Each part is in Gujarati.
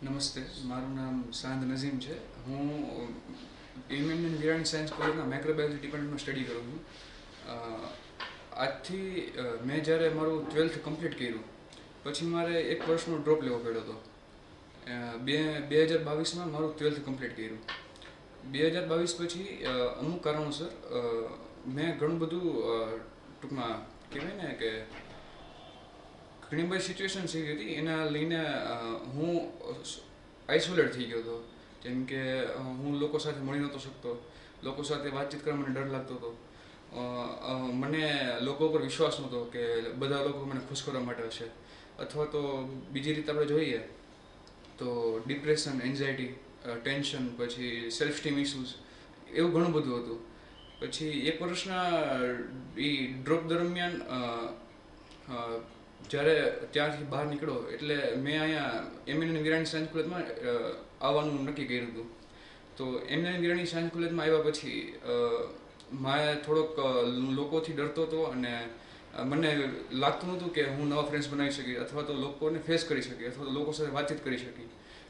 નમસ્તે, મારું નામ સાંદ નઝીમ છે. હું એમએમએન વિરાણી સાયન્સ કોલેજના માઇક્રોબાયોલોજી ડિપાર્ટમેન્ટમાં સ્ટડી કરું છું. આજથી મેં જ્યારે મારું 12th કમ્પ્લીટ કર્યું પછી મારે એક વર્ષનો ડ્રોપ લેવો પડ્યો હતો. બે હજાર બાવીસમાં મારું 12th કમ્પ્લીટ કર્યું. 2022 પછી અમુક કારણોસર મેં ઘણું બધું ટૂંકમાં કહેવાય ને કે ઘણી બધી સિચ્યુએશન એવી હતી એના લઈને હું આઇસોલેટ થઈ ગયો હતો. જેમ કે હું લોકો સાથે મળી નહોતો શકતો, લોકો સાથે વાતચીત કરવા મને ડર લાગતો હતો. મને લોકો પર વિશ્વાસ નહોતો કે બધા લોકો મને ખુશ કરવા માટે હશે. અથવા તો બીજી રીતે આપણે જોઈએ તો ડિપ્રેશન, એન્ઝાયટી, ટેન્શન, પછી સેલ્ફ સ્ટીમ ઇસ્યુઝ, એવું ઘણું બધું હતું. પછી એક વર્ષના એ ડ્રોપ દરમિયાન જ્યારે ત્યાંથી બહાર નીકળ્યો એટલે મેં અહીંયા એમએન વિરાણી સાયન્સ કોલેજમાં આવવાનું નક્કી કર્યું હતું. તો એમએન વિરાણી સાયન્સ કોલેજમાં આવ્યા પછી મારે થોડોક લોકોથી ડરતો હતો અને મને લાગતું નહોતું કે હું નવા ફ્રેન્ડ્સ બનાવી શકી અથવા તો લોકોને ફેસ કરી શકી અથવા તો લોકો સાથે વાતચીત કરી શકી.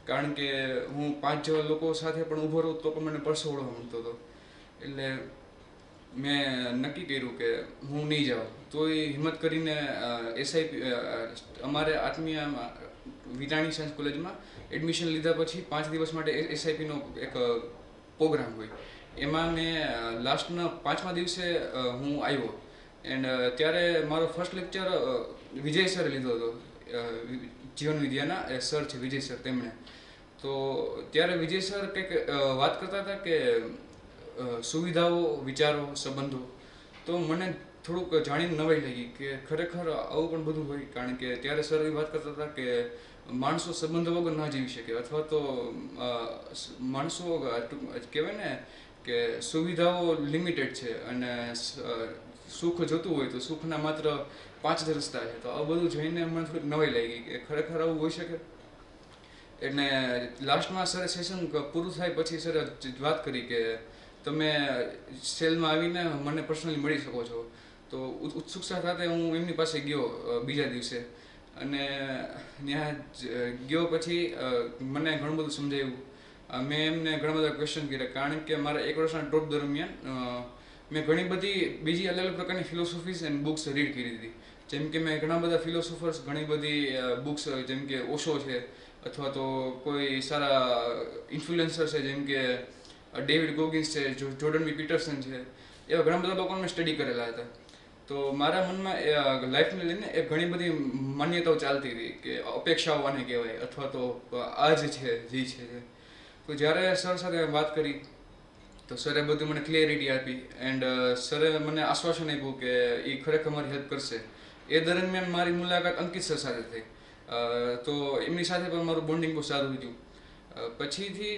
કારણ કે હું 5 જેવા લોકો સાથે પણ ઊભો રહું તો પણ મને પરસેવો મળતો હતો. એટલે મેં નક્કી કર્યું કે હું નહીં જાઉં. તો એ હિંમત કરીને એસઆઈપી અમારે આત્મીય વિરાણી સાયન્સ કોલેજમાં એડમિશન લીધા પછી 5 દિવસ માટે એસઆઈપીનો એક પ્રોગ્રામ હોય. એમાં મેં લાસ્ટના 5મા દિવસે હું આવ્યો. એન્ડ ત્યારે મારો ફર્સ્ટ લેક્ચર વિજય સરે લીધો હતો. જીવન વિદ્યાના સર છે વિજય સર, તેમણે. તો ત્યારે વિજય સર કંઈક વાત કરતા હતા કે સુવિધાઓ, વિચારો, સંબંધો. તો મને થોડુંક જાણીને નવાઈ લાગી કે ખરેખર આવું પણ બધું હોય. કારણ કે ત્યારે સર એ વાત કરતા હતા કે માણસો સંબંધો વગર ના જીવી શકે અથવા તો માણસો કહેવાય ને કે સુવિધાઓ લિમિટેડ છે અને સુખ જોતું હોય તો સુખના માત્ર 5 જ રસ્તા છે. તો આ બધું જોઈને મને થોડીક નવાઈ લાગી કે ખરેખર આવું હોઈ શકે. એટલે લાસ્ટમાં સરે સેશન પૂરું થાય પછી સરે વાત કરી કે તમે સેલમાં આવીને મને પર્સનલી મળી શકો છો. તો ઉત્સુકતા સાથે હું એમની પાસે ગયો બીજા દિવસે. અને ત્યાં ગયો પછી મને ઘણું બધું સમજાવ્યું. મેં એમને ઘણા બધા ક્વેશ્ચન કર્યા. કારણ કે મારા એક વર્ષના ડ્રોપ દરમિયાન મેં ઘણી બધી બીજી અલગ અલગ પ્રકારની ફિલોસોફીઝ એન્ડ બુક્સ રીડ કરી હતી. જેમ કે મેં ઘણા બધા ફિલોસોફર્સ, ઘણી બધી બુક્સ જેમ કે ઓશો છે અથવા તો કોઈ સારા ઇન્ફ્લુએન્સર છે જેમ કે ડેવિડ ગોગિન્સ છે, જોર્ડન બી પીટરસન છે, એવા ઘણા બધા લોકોને મેં સ્ટડી કરેલા હતા. તો મારા મનમાં લાઈફને લઈને એ ઘણી બધી માન્યતાઓ ચાલતી હતી કે અપેક્ષાઓ આને કહેવાય અથવા તો આ જ છે જે છે. તો જ્યારે સર સાથે વાત કરી તો સરે બધું મને ક્લિયરિટી આપી એન્ડ સરે મને આશ્વાસન આપ્યું કે એ ખરેખર મારી હેલ્પ કરશે. એ દરમિયાન મારી મુલાકાત અંકિત સર સાથે થઈ. તો એમની સાથે પણ મારું બોન્ડિંગ બહુ સારું હતું. પછીથી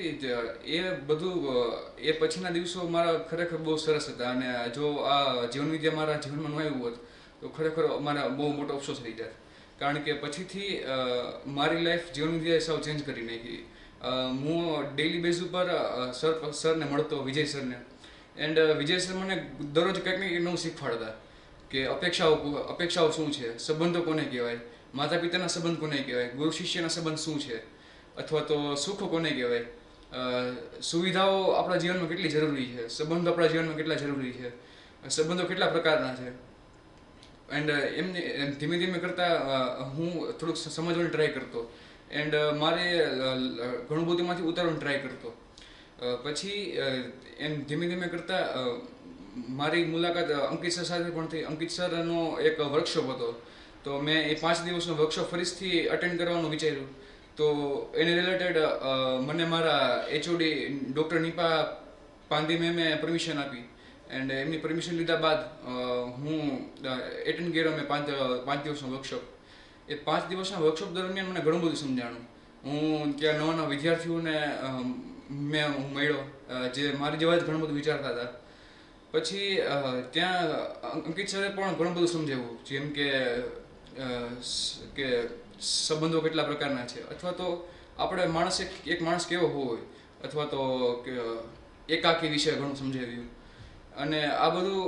એ બધું એ પછીના દિવસો મારા ખરેખર બહુ સરસ હતા. અને જો આ જીવન વિદ્યા મારા જીવનમાં ન આવ્યું હોત તો ખરેખર મારા બહુ મોટો અફસોસ થઈ જાય. કારણ કે પછીથી મારી લાઈફ જીવન વિદ્યાએ સાવ ચેન્જ કરી નાખી. હું ડેઈલી બેઝ ઉપર સરને મળતો, વિજય સરને. એન્ડ વિજય સર મને દરરોજ કંઈક ને કંઈક નવું શીખવાડતા કે અપેક્ષાઓ શું છે, સંબંધો કોને કહેવાય, માતા પિતાના સંબંધ કોને કહેવાય, ગુરુ શિષ્યના સંબંધ શું છે, અથવા તો સુખ કોને કહેવાય, સુવિધાઓ આપણા જીવનમાં કેટલી જરૂરી છે, સંબંધો આપણા જીવનમાં કેટલા જરૂરી છે, સંબંધો કેટલા પ્રકારના છે. એન્ડ એમને ધીમે ધીમે કરતાં હું થોડુંક સમજવાની ટ્રાય કરતો. એન્ડ મારે ઘણું બધું એમાંથી ઉતારવાની ટ્રાય કરતો. પછી એમ ધીમે ધીમે કરતાં મારી મુલાકાત અંકિત સર સાથે પણ થઈ. અંકિત સરનો એક વર્કશોપ હતો. તો મેં એ 5 દિવસનો વર્કશોપ ફરીથી અટેન્ડ કરવાનું વિચાર્યું. તો એને રિલેટેડ મને મારા એચઓડી ડૉક્ટર નિપા પાંદી મેમે પરમિશન આપી. એન્ડ એમની પરમિશન લીધા બાદ હું એટેન્ડ કર્યો મેં 5 દિવસનો વર્કશોપ. એ 5 દિવસના વર્કશોપ દરમિયાન મને ઘણું બધું સમજાણું. હું ત્યાં નવા નવા વિદ્યાર્થીઓને હું મળ્યો જે મારી જેવા જ ઘણું બધું વિચારતા હતા. પછી ત્યાં અંકિત સરે પણ ઘણું બધું સમજાવ્યું. જેમ કે સંબંધો કેટલા પ્રકારના છે અથવા તો આપણે એક માણસ કેવો હોય અથવા તો એકાકી વિશે ઘણું સમજાવ્યું. અને આ બધું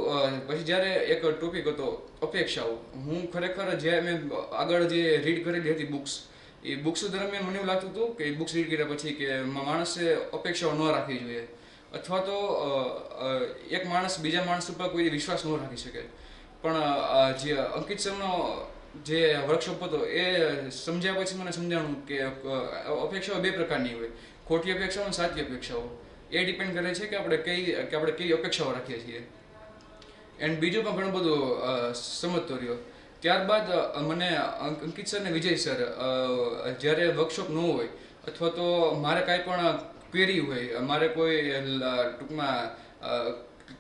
પછી જ્યારે એક ટોપિક હતો અપેક્ષાઓ. હું ખરેખર જ્યારે મેં આગળ જે રીડ કરેલી હતી બુક્સ એ બુક્સ દરમિયાન મને એવું લાગતું હતું કે એ બુક્સ રીડ કર્યા પછી કે માણસે અપેક્ષાઓ ન રાખવી જોઈએ, અથવા તો એક માણસ બીજા માણસ ઉપર કોઈ વિશ્વાસ ન રાખી શકે. પણ જે અંકિત સરનો જે વર્કશોપ હતો એ સમજ્યા પછી મને સમજાણું કે અપેક્ષાઓ બે પ્રકારની હોય, ખોટી અપેક્ષાઓ અને સાચી અપેક્ષાઓ. એ ડિપેન્ડ કરે છે કે આપણે કેવી અપેક્ષાઓ રાખીએ છીએ. એન્ડ બીજું પણ ઘણું બધું સમજતો રહ્યો. ત્યારબાદ મને અંકિત સર ને વિજય સર જ્યારે વર્કશોપ ન હોય અથવા તો મારે કાંઈ પણ ક્વેરી હોય, મારે કોઈ ટૂંકમાં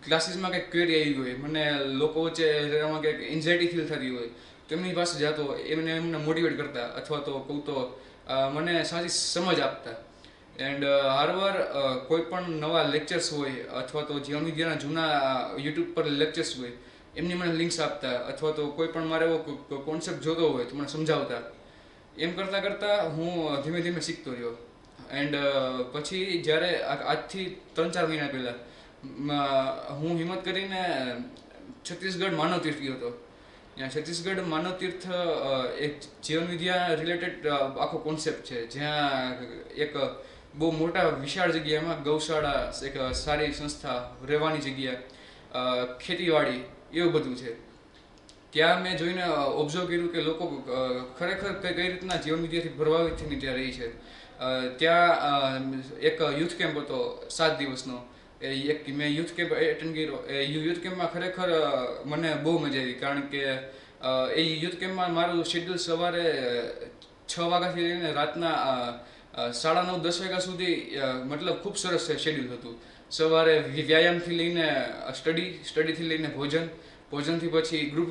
ક્લાસીસમાં કંઈક ક્વેરી આવી હોય, મને લોકો વચ્ચે રહેવામાં કંઈક એન્ઝાયટી ફીલ થતી હોય, તો એમની પાસે જતો, એમને મોટિવેટ કરતા અથવા તો કહું તો મને સાચી સમજ આપતા. એન્ડ હરવાર કોઈ પણ નવા લેક્ચર્સ હોય અથવા તો જીવન વિદ્યાના જૂના યુટ્યુબ પર લેક્ચર્સ હોય એમની મને લિંક્સ આપતા, અથવા તો કોઈ પણ મારે એવો કોન્સેપ્ટ જોતો હોય તો મને સમજાવતા. એમ કરતાં કરતાં હું ધીમે ધીમે શીખતો રહ્યો. એન્ડ પછી જ્યારે આજથી 3-4 મહિના પહેલાં હું હિંમત કરીને છત્તીસગઢ માનવ તીર્થ ગયો હતો. ત્યાં છત્તીસગઢ માનવ તીર્થ એક જીવન વિદ્યા રિલેટેડ આખો કોન્સેપ્ટ છે, જ્યાં એક બહુ મોટા વિશાળ જગ્યામાં ગૌશાળા, એક સારી સંસ્થા, રહેવાની જગ્યા, ખેતીવાડી, એવું બધું છે. ત્યાં મેં જોઈને ઓબ્ઝર્વ કર્યું કે લોકો ખરેખર કઈ રીતના જીવન વિદ્યાથી પ્રભાવિત થઈને ત્યાં રહી છે. ત્યાં એક યુથ કેમ્પ હતો 7 દિવસનો. મેં યુથ કેમ્પ એટેન્ડ કર્યો. એ યુથ કેમ્પમાં ખરેખર મને બહુ મજા આવી, કારણ કે એ યુથ કેમ્પમાં મારું શેડ્યુલ સવારે 6 વાગ્યાથી લઈને રાતના 9:30-10 વાગ્યા સુધી મતલબ ખૂબ સરસ શેડ્યુલ હતું. સવારે વ્યાયામથી લઈને સ્ટડીથી લઈને ભોજનથી પછી ગ્રુપ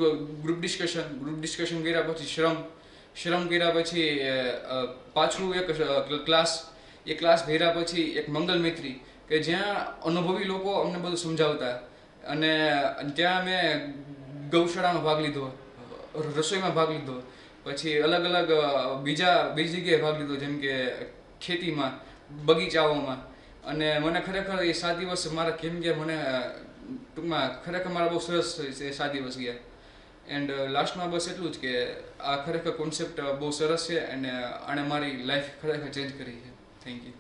ડિસ્કશન કર્યા પછી શ્રમ કર્યા પછી પાછું એક ક્લાસ ભર્યા પછી એક મંગલ મૈત્રી, કે જ્યાં અનુભવી લોકો અમને બધું સમજાવતા. અને ત્યાં મેં ગૌશાળામાં ભાગ લીધો, રસોઈમાં ભાગ લીધો, પછી અલગ અલગ બીજી જગ્યાએ ભાગ લીધો, જેમ કે ખેતીમાં, બગીચાઓમાં. અને મને ખરેખર એ 7 દિવસ મારા કેમ કે મને ટૂંકમાં ખરેખર મારા બહુ સરસ એ 7 દિવસ ગયા. એન્ડ લાસ્ટમાં બસ એટલું જ કે આ ખરેખર કોન્સેપ્ટ બહુ સરસ છે અને આણે મારી લાઈફ ખરેખર ચેન્જ કરી છે. Thank you.